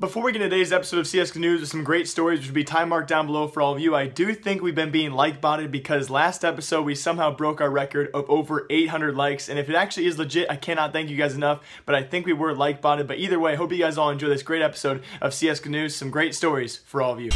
Before we get into today's episode of CSGO News with some great stories, which will be time marked down below for all of you, I do think we've been being like-botted because last episode we somehow broke our record of over 800 likes, and if it actually is legit, I cannot thank you guys enough, but I think we were like-botted. But either way, I hope you guys all enjoy this great episode of CSGO News, some great stories for all of you.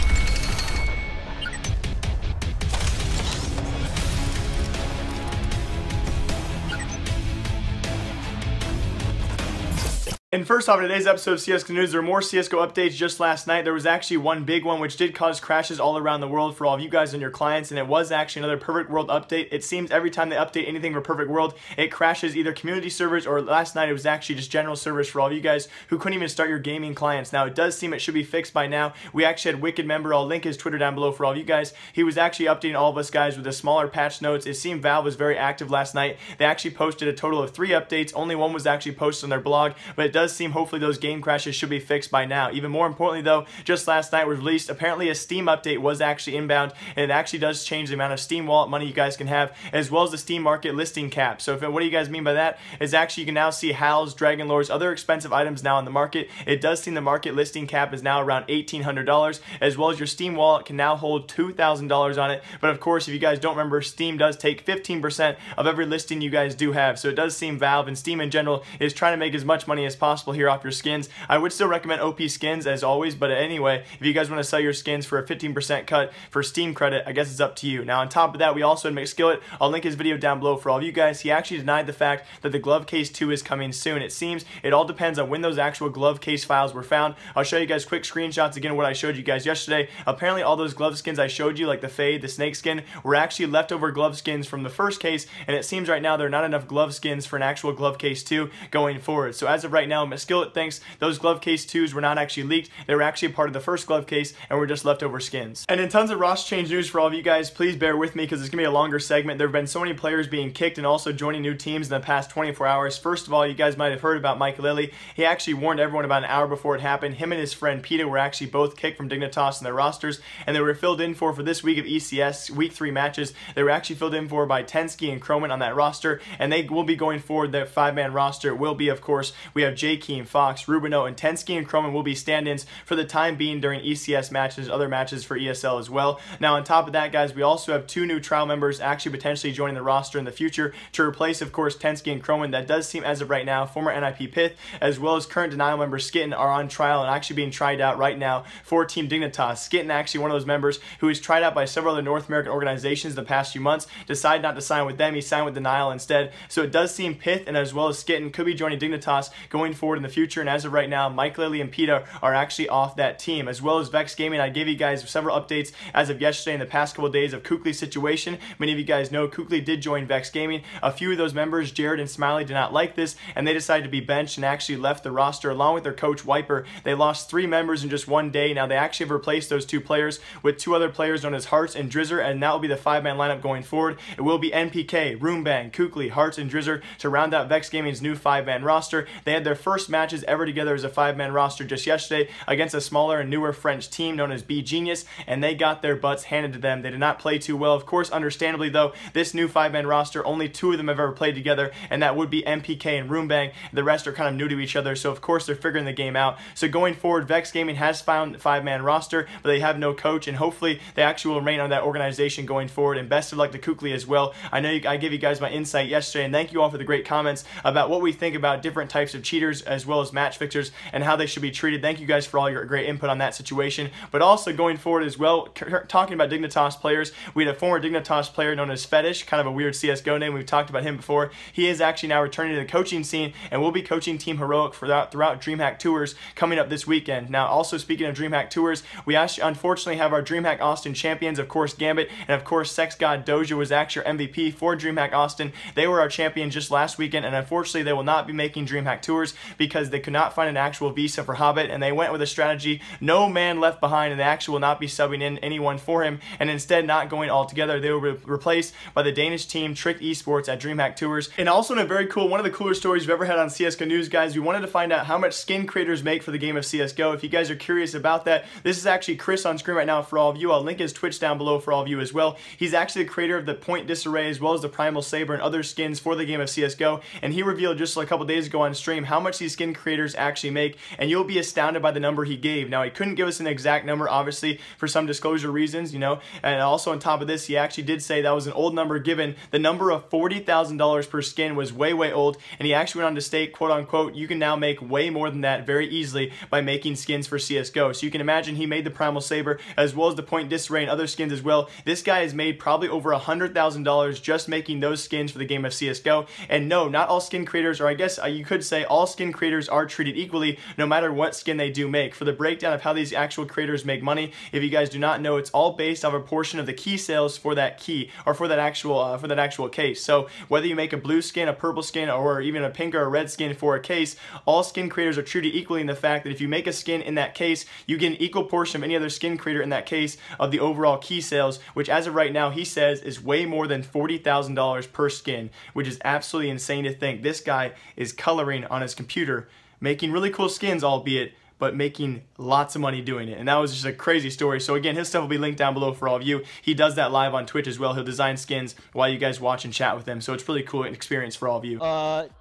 And first off, in today's episode of CSGO News, there were more CSGO updates just last night. There was actually one big one which did cause crashes all around the world for all of you guys and your clients, and it was actually another Perfect World update. It seems every time they update anything for Perfect World, it crashes either community servers or last night it was actually just general servers for all of you guys who couldn't even start your gaming clients. Now, it does seem it should be fixed by now. We actually had Wicked member, I'll link his Twitter down below for all of you guys. He was actually updating all of us guys with the smaller patch notes. It seemed Valve was very active last night. They actually posted a total of 3 updates. Only one was actually posted on their blog, but it does seem hopefully those game crashes should be fixed by now. Even more importantly though, just last night was released apparently a Steam update was actually inbound, and it actually does change the amount of Steam wallet money you guys can have, as well as the Steam market listing cap. So what do you guys mean by that? Is actually you can now see HALs, Dragon Lores, other expensive items now on the market. It does seem the market listing cap is now around $1,800, as well as your Steam wallet can now hold $2,000 on it. But of course, if you guys don't remember, Steam does take 15% of every listing you guys do have. So it does seem Valve and Steam in general is trying to make as much money as possible here off your skins. I would still recommend OP skins as always, but anyway, if you guys want to sell your skins for a 15% cut for Steam credit, I guess it's up to you. Now, on top of that, we also had McSkillet. I'll link his video down below for all of you guys. He actually denied the fact that the glove case 2 is coming soon. It seems it all depends on when those actual glove case files were found. I'll show you guys quick screenshots again of what I showed you guys yesterday. Apparently, all those glove skins I showed you, like the Fade, the Snake skin, were actually leftover glove skins from the first case, and it seems right now there are not enough glove skins for an actual glove case 2 going forward. So as of right now, McSkillet thinks those glove case 2s were not actually leaked. They were actually part of the first glove case and were just leftover skins. And in tons of roster change news for all of you guys, please bear with me because it's going to be a longer segment. There have been so many players being kicked and also joining new teams in the past 24 hours. First of all, you guys might have heard about KQLY. He actually warned everyone about an hour before it happened. Him and his friend PeTiSh were actually both kicked from Dignitas in their rosters, and they were filled in for this week of ECS, week 3 matches. They were actually filled in for by Tensky and Croman on that roster, and they will be going forward. Their 5-man roster will be, of course, we have J-Keem, Fox, Rubino, and Tensky and Croman will be stand-ins for the time being during ECS matches, other matches for ESL as well. Now, on top of that, guys, we also have 2 new trial members actually potentially joining the roster in the future to replace, of course, Tensky and Croman. That does seem, as of right now, former NIP Pyth, as well as current Denial member Skytten are on trial and actually being tried out right now for Team Dignitas. Skytten, actually one of those members who is tried out by several other North American organizations the past few months, decided not to sign with them. He signed with Denial instead. So it does seem Pyth and as well as Skytten could be joining Dignitas going forward in the future, and as of right now, KQLY and PeTiSh are actually off that team, as well as Vexed Gaming. I gave you guys several updates as of yesterday in the past couple of days of KQLY's situation. Many of you guys know KQLY did join Vexed Gaming. A few of those members, Jared and Smiley, did not like this, and they decided to be benched and actually left the roster along with their coach Wiper. They lost 3 members in just one day. Now, they actually have replaced those 2 players with 2 other players known as Hearts and Drizzer, and that will be the 5-man lineup going forward. It will be NPK, Roombang, KQLY, Hearts, and Drizzer to round out Vexed Gaming's new 5-man roster. They had their first matches ever together as a 5-man roster just yesterday against a smaller and newer French team known as B Genius, and they got their butts handed to them. They did not play too well. Of course, understandably though, this new 5-man roster, only 2 of them have ever played together, and that would be MPK and Roombang. The rest are kind of new to each other, so of course they're figuring the game out. So going forward, Vexed Gaming has found a 5-man roster, but they have no coach, and hopefully they actually will remain on that organization going forward, and best of luck to KQLY as well. I know I gave you guys my insight yesterday, and thank you all for the great comments about what we think about different types of cheaters as well as match fixers and how they should be treated. Thank you guys for all your great input on that situation. But also going forward as well, talking about Dignitas players, we had a former Dignitas player known as FeTiSh, kind of a weird CSGO name. We've talked about him before. He is actually now returning to the coaching scene and will be coaching Team Heroic throughout DreamHack Tours coming up this weekend. Now, also speaking of DreamHack Tours, we actually unfortunately have our DreamHack Austin champions, of course, Gambit, and of course, Sex God Doja was actually our MVP for DreamHack Austin. They were our champions just last weekend, and unfortunately, they will not be making DreamHack Tours because they could not find an actual visa for H0bbit, and they went with a strategy, no man left behind, and they actually will not be subbing in anyone for him, and instead not going all together. They will be replaced by the Danish team Trick Esports at DreamHack Tours. And also in a very cool, one of the cooler stories we've ever had on CSGO News, guys, we wanted to find out how much skin creators make for the game of CSGO. If you guys are curious about that, this is actually Chris on screen right now for all of you. I'll link his Twitch down below for all of you as well. He's actually the creator of the Point Disarray as well as the Primal Saber and other skins for the game of CSGO, and he revealed just a couple days ago on stream how much much these skin creators actually make, and you'll be astounded by the number he gave. Now, he couldn't give us an exact number, obviously, for some disclosure reasons, you know, and also on top of this, he actually did say that was an old number given. The number of $40,000 per skin was way, way old, and he actually went on to state, quote unquote, you can now make way more than that very easily by making skins for CSGO. So you can imagine he made the Primal Saber as well as the Point Disarray and other skins as well. This guy has made probably over $100,000 just making those skins for the game of CSGO. And no, not all skin creators, or I guess you could say all skin creators are treated equally no matter what skin they do make. For the breakdown of how these actual creators make money, if you guys do not know, it's all based off a portion of the key sales for that key, or for that actual case. So whether you make a blue skin, a purple skin, or even a pink or a red skin for a case, all skin creators are treated equally in the fact that if you make a skin in that case, you get an equal portion of any other skin creator in that case of the overall key sales, which as of right now he says is way more than $40,000 per skin, which is absolutely insane to think. This guy is coloring on his computer, making really cool skins, albeit, but making lots of money doing it. And that was just a crazy story. So again, his stuff will be linked down below for all of you. He does that live on Twitch as well. He'll design skins while you guys watch and chat with him. So it's really cool experience for all of you.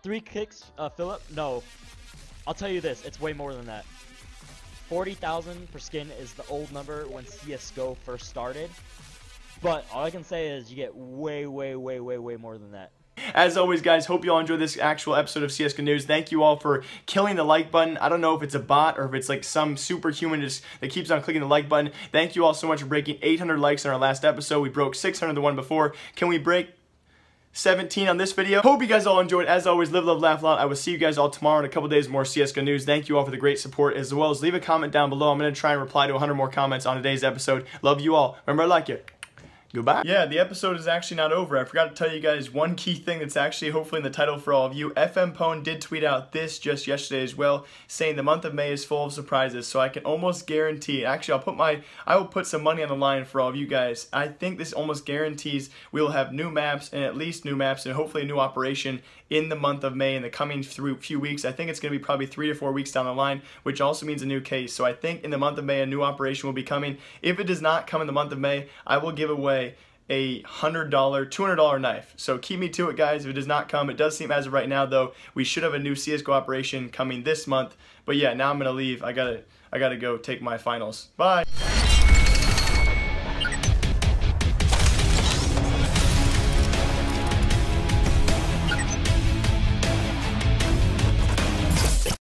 3 kicks, Philip? No. I'll tell you this, it's way more than that. 40,000 per skin is the old number when CSGO first started. But all I can say is you get way, way, way, way, way more than that. As always, guys, hope you all enjoyed this actual episode of CSGO News. Thank you all for killing the like button. I don't know if it's a bot or if it's like some superhuman just that keeps on clicking the like button. Thank you all so much for breaking 800 likes in our last episode. We broke 600 the one before. Can we break 17 on this video? Hope you guys all enjoyed. As always, live, love, laugh a lot. I will see you guys all tomorrow in a couple days, more CSGO News. Thank you all for the great support, as well as leave a comment down below. I'm going to try and reply to 100 more comments on today's episode. Love you all. Remember, I like you. Goodbye. Yeah, the episode is actually not over. I forgot to tell you guys one key thing that's actually hopefully in the title for all of you. FMPONE did tweet out this just yesterday as well, saying the month of May is full of surprises, so I can almost guarantee, actually I will put some money on the line for all of you guys. I think this almost guarantees we will have new maps, and at least new maps, and hopefully a new operation in the month of May in the coming few weeks. I think it's going to be probably 3 to 4 weeks down the line, which also means a new case. So I think in the month of May a new operation will be coming. If it does not come in the month of May, I will give away a $100, $200 knife. So keep me to it, guys. If it does not come, it does seem as of right now though, we should have a new CSGO operation coming this month. But yeah, now I'm gonna leave. I gotta go take my finals. Bye.